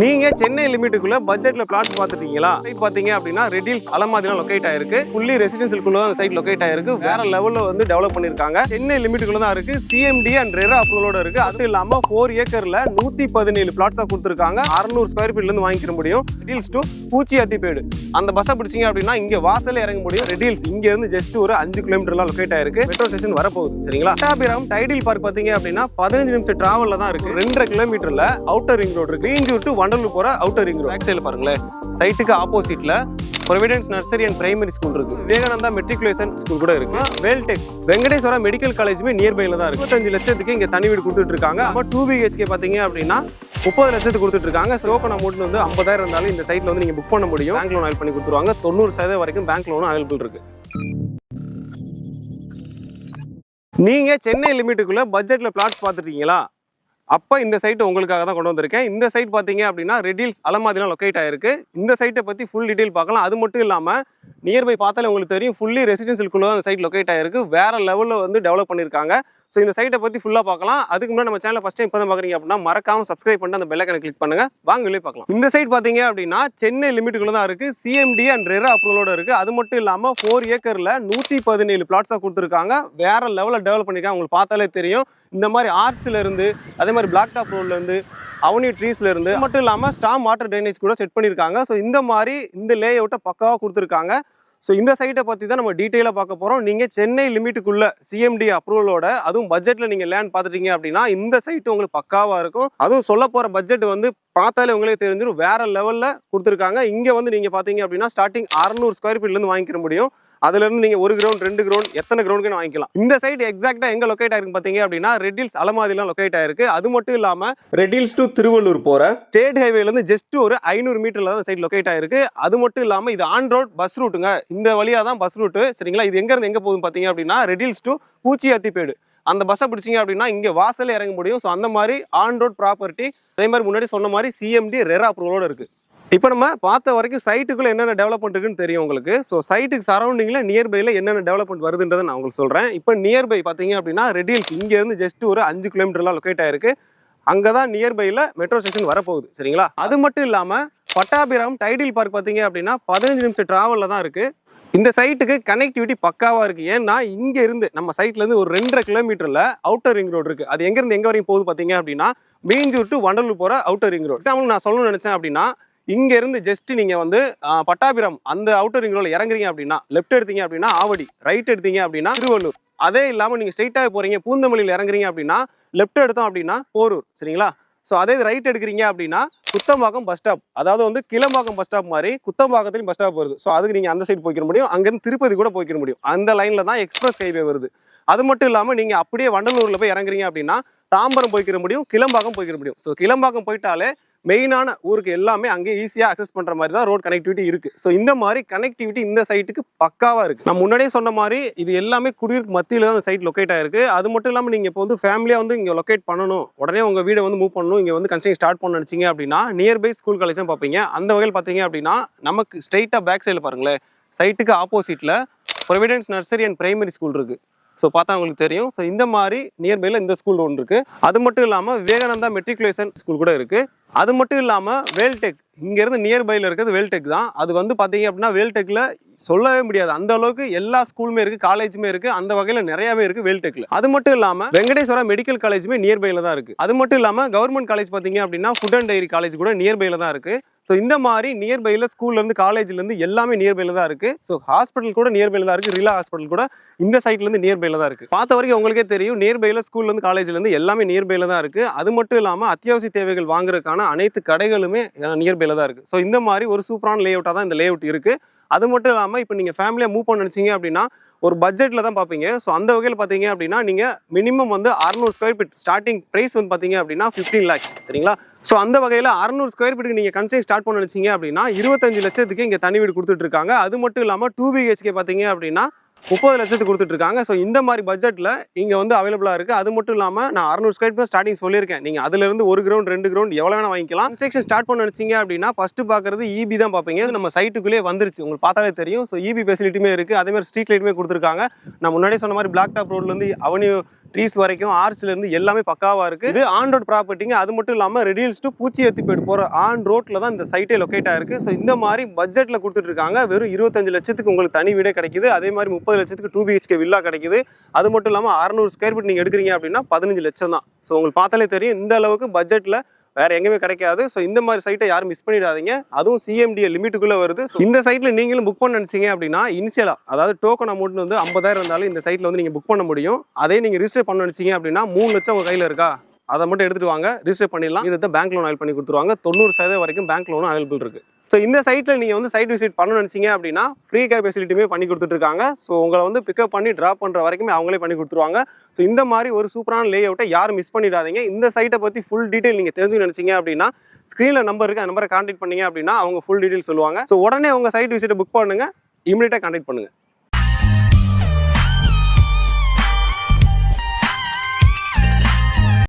நீங்க சென்னை லிமிட்டுக்குள்ள பட்ஜெட்ல plot பாத்துட்டீங்களா? Side பாத்தீங்க அப்படின்னா ரெட் ஹில்ஸ் அலமாதில லொகேட் ஆயிருக்கு. ஃபுல்லி ரெசிடென்ஷியல்குள்ள தான் சைட் லொகேட் ஆயிருக்கு. வேற லெவல்ல வந்து டெவலப் பண்ணிருக்காங்க. சென்னை லிமிட்டுக்குள்ள தான் இருக்கு. சிஎம்டி அண்ட் ரெரா அப்ரூவலோட இருக்கு. அது இல்லாம 4 ஏக்கர்ல 117 பிளாட்ஸா கொடுத்துருக்காங்க. 600 ஸ்கொயர் ஃபீட்ல இருந்து வாங்கிக்க முடியும். ரெட் ஹில்ஸ் டு பூச்சியாத்திப்பேடு அந்த பஸ்ஸை பிடிச்சிங்க அப்படின்னா இங்க வாசல்ல இறங்க முடியும். ரெட் ஹில்ஸ் இங்க இருந்து ஜஸ்ட் ஒரு 5 கிலோமீட்டர்ல லொகேட் ஆயிருக்கு. மெட்ரோ ஸ்டேஷன் வரப்போகுது. சரிங்களா? பட்டாபிராம் டைடில் பார்க் பாத்தீங்க அப்படின்னா 15 நிமிஷம் டிராவல்ல தான் இருக்கு. 2.5 கிலோமீட்டர்ல அவுட்டர் ரிங் ரோடு இருக்கு. மீஞ்சூர் டு வண்டலூர் போற அவுட்டர் ரிங் ரோடு. பேக் சைடுல பாருங்களேன், சைட்டுக்கு ஆப்போசிட்ல Providence nursery and primary school இருக்கு. விவேகானந்தா மெட்ரிகுலேஷன் ஸ்கூல் கூட இருக்கு. வேல்டெக் வெங்கடேஸ்வரா மெடிக்கல் காலேஜுமே நியர்பைல தான் இருக்கு. 25 லட்சத்துக்கு இங்க தனி வீடு கொடுத்துட்டு இருக்காங்க. அப்ப 2 BHK பாத்தீங்க அப்படின்னா 30 லட்சத்துக்கு கொடுத்துட்டு இருக்காங்க. டோக்கன் அமௌண்ட் வந்து 50,000 இருந்தாலும் இந்த சைட்ல வந்து நீங்க புக் பண்ண முடியும். பேங்க் லோன் அவைல் பண்ணி கொடுத்துருவாங்க. 90% வரைக்கும் பேங்க் லோன் அவைலபிள் இருக்கு. நீங்க சென்னை லிமிட்டுக்குள்ள பட்ஜெட்ல பிளாட்ஸ் பாத்துட்டீங்களா? அப்போ இந்த சைட் உங்களுக்காக தான் கொண்டு வந்திருக்கேன். இந்த சைட் பார்த்தீங்க அப்படின்னா ரெட் ஹில்ஸ் அலமாதிலாம் லொக்கேட் ஆயிருக்கு. இந்த சைட்டை பற்றி ஃபுல் டீட்டெயில் பார்க்கலாம். அது மட்டும் இல்லாமல் நியர்பை பார்த்தாலே உங்களுக்கு தெரியும், ஃபுல்லி ரெசிடென்ஷியல்குள்ள தான் அந்த சைட் லொக்கேட் ஆயிருக்கு. வேற லெவலில் வந்து டெவலப் பண்ணியிருக்காங்க. ஸோ இந்த சைட்டை பற்றி ஃபுல்லாக பார்க்கலாம். அதுக்கு முன்னாடி நம்ம சேனல் ஃபஸ்ட் டைம் இப்போ தான் பார்க்குறீங்க அப்படின்னா மறக்காம சப்ஸ்கிரைப் பண்ணி அந்த பெல் ஐகானை கிளிக் பண்ணுங்க. வாங்க வெளியே பார்க்கலாம். இந்த சைட் பார்த்தீங்க அப்படின்னா சென்னை லிமிட்டுக்குள்ள தான் இருக்கு. சிஎம்டி அண்ட் ரெரா அப்ரூவலோட இருக்கு. அது மட்டும் இல்லாமல் 4 ஏக்கர்ல 117 பிளாட்ஸாக கொடுத்துருக்காங்க. வேற லெவலில் டெவலப் பண்ணியிருக்காங்க. உங்களுக்கு பார்த்தாலே தெரியும். இந்த மாதிரி ஆர்ச்ல இருந்து அதே மாதிரி பிளாக் டாப் ரோட்ல இருந்து அவனி ட்ரீஸ்ல இருந்து மட்டும் இல்லாமல் ஸ்டாம் வாட்டர் ட்ரைனேஜ் கூட செட் பண்ணியிருக்காங்க. ஸோ இந்த மாதிரி இந்த லே அவுட்டை பக்காவாக கொடுத்துருக்காங்க. ஸோ இந்த சைட்டை பற்றி தான் நம்ம டீட்டெயிலாக பார்க்க போகிறோம். நீங்கள் சென்னை லிமிட்டுக்குள்ள சிஎம்டி அப்ரூவலோட அதுவும் பட்ஜெட்டில் நீங்கள் லேண்ட் பார்த்துட்டீங்க அப்படின்னா இந்த சைட்டு உங்களுக்கு பக்காவாக இருக்கும். அதுவும் சொல்ல போகிற பட்ஜெட் வந்து பார்த்தாலே உங்களுக்கு தெரிஞ்சிடும். வேற லெவலில் கொடுத்துருக்காங்க. இங்கே வந்து நீங்கள் பார்த்தீங்க அப்படின்னா ஸ்டார்டிங் 600 ஸ்கொயர் ஃபீட்லேருந்து வாங்கிக்க முடியும். அதுல இருந்து நீங்க 1 கிரவுண்ட் 2 கிரவுண்ட் எத்தனை கிரவுண்ட் வாங்கிக்கலாம். இந்த சைட் எக்ஸாக்டா எங்க லொகேட் ஆயிருக்கு பாத்தீங்க அப்படின்னா ரெட் ஹில்ஸ் அலமாதிலாம் லொகேட் ஆயிருக்கு. அது மட்டும் இல்லாம ரெட் ஹில்ஸ் டு திருவள்ளூர் போற ஸ்டேட் ஹைவேல இருந்து ஜஸ்ட் ஒரு 500 மீட்டர்ல தான் சைட் லொகேட் ஆயிருக்கு. அது மட்டும் இல்லாம இது ஆன் ரோட் பஸ் ரூட்டுங்க. இந்த வழியா தான் பஸ் ரூட். சரிங்களா? இது எங்க இருந்து எங்க போகுது பாத்தீங்க அப்படின்னா ரெட் ஹில்ஸ் டு பூச்சியாத்திப்பேடு அந்த பஸ்ஸை பிடிச்சிங்க அப்படின்னா இங்க வாசல்ல இறங்க முடியும். ஸோ அந்த மாதிரி ஆன் ரோட் ப்ராப்பர்ட்டி. அதே மாதிரி முன்னாடி சொன்ன மாதிரி சிஎம்டி ரெரா அப்ரூவலோட இருக்கு. இப்போ நம்ம பார்த்த வரைக்கும் சைட்டுக்குள்ள என்னென்ன டெவலப்மெண்ட் இருக்குன்னு தெரியும் உங்களுக்கு. ஸோ சைட்டுக்கு சரௌண்டிங்கில் நியர்பையில் என்னென்ன டெவலப்மெண்ட் வருதுன்றதை நான் உங்களுக்கு சொல்கிறேன். இப்போ நியர்பை பார்த்தீங்க அப்படின்னா ரெட் ஹில்ஸ் இங்கேருந்து ஜஸ்ட் ஒரு 5 கிலோமீட்டர்லாம் லொக்கேட் ஆயிருக்கு. அங்கே தான் நியர்பையில் மெட்ரோ ஸ்டேஷன் வரப்போகுது. சரிங்களா? அது மட்டும் இல்லாமல் பட்டாபிராம் டைடில் பார்க் பார்த்தீங்க அப்படின்னா 15 நிமிஷம் டிராவலில் தான் இருக்குது. இந்த சைட்டுக்கு கனெக்டிவிட்டி பக்காவாக இருக்குது. ஏன்னா இங்கே இருந்து நம்ம சைட்லேருந்து ஒரு 2.5 கிலோமீட்டரில் அவுட்டர் ரிங் ரோடு இருக்குது. அது எங்கேருந்து எங்கே வரைக்கும் போகுது பார்த்தீங்க அப்படின்னா மீஞ்சூர் டு வண்டலூர் போகிற அவுட்டர் ரிங் ரோடு. எக்ஸாம்பிள் நான் சொல்லணும்னு நினச்சேன் அப்படின்னா இங்க இருந்து ஜஸ்ட் நீங்க வந்து பட்டாபிராம் அந்த அவுட்டர் ரிங் ரோட்ல இறங்குறீங்க அப்படின்னா லெஃப்ட் எடுத்தீங்க அப்படின்னா ஆவடி, ரைட் எடுத்தீங்க அப்படின்னா திருவள்ளூர். அதே இல்லாம நீங்க ஸ்ட்ரைட்டாக போறீங்க பூந்தமல்லியில் இறங்குறீங்க அப்படின்னா லெஃப்ட் எடுத்தோம் அப்படின்னா போரூர். சரிங்களா? ஸோ அதே ரைட் எடுக்கிறீங்க அப்படின்னா குத்தம்பாக்கம் பஸ் ஸ்டாப், அதாவது வந்து கிளம்பாக்கம் பஸ் ஸ்டாப் மாதிரி குத்தம்பாக்கத்துலையும் பஸ் ஸ்டாப் வருது. ஸோ அதுக்கு நீங்க அந்த சைடு போய்க்க முடியும். அங்கிருந்து திருப்பதி கூட போய்க்க முடியும். அந்த லைன்ல தான் எக்ஸ்பிரஸ் ஹைவே வருது. அது மட்டும் இல்லாம நீங்க அப்படியே வண்டலூர்ல போய் இறங்குறீங்க அப்படின்னா தாம்பரம் போய்க்கிற முடியும், கிளம்பாக்கம் போய்க்கிற முடியும். ஸோ கிளம்பாக்கம் போயிட்டாலே மெயினான ஊருக்கு எல்லாமே அங்கே ஈஸியாக அக்சஸ் பண்ணுற மாதிரி தான் ரோட் கனெக்டிவிட்டி இருக்குது. ஸோ இந்த மாதிரி கனெக்டிவிட்டி இந்த சைட்டுக்கு பக்காவாக இருக்குது. நான் முன்னாடியே சொன்ன மாதிரி இது எல்லாமே குடியிருப்பு மத்தியில் தான் அந்த சைட் லொக்கேட் ஆயிருக்கு. அது மட்டும் இல்லாமல் நீங்கள் இப்போ வந்து ஃபேமிலியாக வந்து இங்கே லொக்கேட் பண்ணணும், உடனே உங்கள் வீடை வந்து மூவ் பண்ணணும், இங்கே வந்து கன்ஸ்ட்ரக்ஷன் ஸ்டார்ட் பண்ண நினச்சிங்க அப்படின்னா நியர்பை ஸ்கூல் காலேஜ் தான் பார்ப்பீங்க. அந்த வகையில் பார்த்தீங்க அப்படின்னா நமக்கு ஸ்ட்ரைட்டாக பேக் சைடில் பாருங்களேன், சைட்டுக்கு ஆப்போசிட்டில் Providence nursery and primary school இருக்குது. ஸோ பார்த்தா உங்களுக்கு தெரியும். ஸோ இந்த மாதிரி நியர்பையில் இந்த ஸ்கூல் ஒன்று இருக்குது. அது மட்டும் இல்லாமல் விவேகானந்தா மெட்ரிகுலேஷன் ஸ்கூல் கூட இருக்குது. அது மட்டும் இல்லாமல் வேல்டெக் இங்கேருந்து நியர்பையில் இருக்கிறது வேல்டெக் தான். அது வந்து பார்த்தீங்க அப்படின்னா வேல்டெக்கில் சொல்லவே முடியாது, அந்த அளவுக்கு எல்லா ஸ்கூலுமே இருக்குது, காலேஜுமே இருக்குது. அந்த வகையில் நிறையாவே இருக்குது வேல்டெக்கில். அது மட்டும் இல்லாமல் வெங்கடேஸ்வரா மெடிக்கல் காலேஜுமே நியர்பையில் தான் இருக்குது. அது மட்டும் இல்லாமல் கவர்மெண்ட் காலேஜ் பார்த்தீங்க அப்படின்னா ஃபுட் அண்ட் டைரி காலேஜ் கூட நியர்பையில் தான் இருக்குது. ஸோ இந்த மாதிரி நியர்பையில் ஸ்கூல்லேருந்து காலேஜ்லேருந்து எல்லாமே நியர்பையில் தான் இருக்குது. ஸோ ஹாஸ்பிட்டல் கூட நியர்பையில் தான் இருக்குது. ரிலா ஹாஸ்பிட்டல் கூட இந்த சைட்லேருந்து நியர்பையில் தான் இருக்குது. பார்த்த வரைக்கும் உங்களுக்கே தெரியும், நியர்பையில் ஸ்கூல்லேருந்து காலேஜ்லேருந்து எல்லாமே நியர்பையில் தான் இருக்குது. அது மட்டும் இல்லாமல் அத்தியாவசிய தேவைகள் வாங்குறதுக்கான அனைத்து கடைகளுமே நியர்பையில் தான் இருக்குது. ஸோ இந்த மாதிரி ஒரு சூப்பரான லே அவுட்டாக தான் இந்த லே அவுட் இருக்குது. அது மட்டும் இல்லாமல் இப்போ நீங்கள் ஃபேமிலியாக மூவ் பண்ண நினச்சிங்க அப்படின்னா ஒரு பட்ஜெட்டில் தான் பார்ப்பீங்க. ஸோ அந்த வகையில் பார்த்தீங்க அப்படின்னா நீங்கள் மினிமம் வந்து 600 ஸ்கொயர் ஃபீட் ஸ்டார்டிங் ப்ரைஸ் வந்து பார்த்தீங்க அப்படின்னா 15 lakhs. சரிங்களா? ஸோ அந்த வகையில் 600 ஸ்கொயர் ஃபீட்டுக்கு நீங்கள் கன்ஸ்ட்ரக்ஷன் ஸ்டார்ட் பண்ண நினச்சிங்க அப்படின்னா 25 லட்சத்துக்கு இங்கே தனி வீடு கொடுத்துட்டு இருக்காங்க. அது மட்டும் இல்லாமல் 2 BHK பார்த்தீங்க அப்படின்னா 30 லட்சத்துக்கு கொடுத்துட்டு இருக்காங்க. ஸோ இந்த மாதிரி பட்ஜெட்டில் இங்கே வந்து அவைலபிளாக இருக்குது. அது மட்டும் இல்லாமல் நான் 600 ஸ்கொயர் ஃபீட் ஸ்டார்டிங் சொல்லியிருக்கேன். நீங்கள் அதுலேருந்து 1 கிரவுண்ட் 2 கிரவுண்ட் எவ்வளோ வேணால் வாங்கிக்கலாம். கன்ஸ்ட்ரக்ஷன் ஸ்டார்ட் பண்ண நினச்சிங்க அப்படின்னா ஃபஸ்ட்டு பார்க்குறது EB தான் பார்ப்பீங்க. அது நம்ம சைட்டுக்குள்ளே வந்துருச்சு, உங்களுக்கு பார்த்தாலே தெரியும். ஸோ EB ஃபெசிலிட்டியுமே இருக்குது. அதேமாதிரி ஸ்ட்ரீட் லைட்டுமே கொடுத்துருக்காங்க. நான் முன்னாடியே சொன்ன மாதிரி பிளாக் டாப் ரோட்லேருந்து அவனி ட்ரீஸ் வரைக்கும் ஆர்ச்ல இருந்து எல்லாமே பக்காவா இருக்கு. இது ஆன் ரோட் ப்ராப்பர்ட்டிங்க. அது மட்டும் இல்லாம ரெடில்ஸ் டு பூச்சியத்திப்பேடு போற ஆன் ரோட்ல தான் இந்த சைட்டே லொகேட் ஆயிருக்கு. ஸோ இந்த மாதிரி பட்ஜெட்ல கொடுத்துட்டு இருக்காங்க. வெறும் 25 லட்சத்துக்கு உங்களுக்கு தனி வீடே கிடைக்குது. அதே மாதிரி 30 லட்சத்துக்கு 2 BHK வில்லா கிடைக்குது. அது மட்டும் இல்லாம 600 ஸ்கொயர் ஃபீட் நீங்க எடுக்கிறீங்க அப்படின்னா 15 லட்சம் தான். ஸோ உங்களுக்கு பார்த்தாலே தெரியும் இந்த அளவுக்கு பட்ஜெட்ல வேற எங்கேயுமே கிடைக்காது. ஸோ இந்த மாதிரி சைட்டை யாரும் மிஸ் பண்ணிடாதீங்க. அதுவும் CMDA லிமிட்டுக்குள்ள வருது. இந்த சைட்ல நீங்களும் புக் பண்ண நினைச்சீங்க அப்படின்னா இனிஷியலா அதாவது டோக்கன் அமௌண்ட் வந்து 50,000 இருந்தாலும் இந்த சைட்ல வந்து நீங்க புக் பண்ண முடியும். அதே நீங்க ரிஜிஸ்டர் பண்ண நினைச்சீங்க அப்படின்னா 3 லட்சம் உங்க கையில இருக்கா, அதை மட்டும் எடுத்துட்டு வாங்க, ரிஜிஸ்டர் பண்ணிடலாம். இதை பேங்க் லோன் அவைல் பண்ணி கொடுத்துருவாங்க. 90% வரைக்கும் பேங்க் லோனும் அவைலபிள் இருக்கு. ஸோ இந்த சைட்டில் நீங்கள் வந்து சைட் விசிட் பண்ண நினச்சிங்க அப்படின்னா ஃப்ரீ கேப் ஃபெசிலிட்டியுமே பண்ணி கொடுத்துட்ருக்காங்க. ஸோ உங்களை வந்து பிக்கப் பண்ணி ட்ராப் பண்ணுற வரைக்குமே அவங்களே பண்ணி கொடுத்துருவாங்க. ஸோ இந்த மாதிரி ஒரு சூப்பரான லே அவுட்டை யாரும் மிஸ் பண்ணிடாதீங்க. இந்த சைட்டை பற்றி ஃபுல் டீட்டெயில் நீங்கள் தெரிஞ்சு நினச்சிங்க அப்படின்னா ஸ்க்ரீனில் நம்பர் இருக்குது, அந்த நம்பரை கான்டாக்ட் பண்ணிங்க அப்படின்னா அவங்க ஃபுல் டீட்டெயில் சொல்லுவாங்க. ஸோ உடனே உங்கள் சைட் விசிட்டை புக் பண்ணுங்கள், இமீடியட்டாக கான்டாக்ட் பண்ணுங்கள்.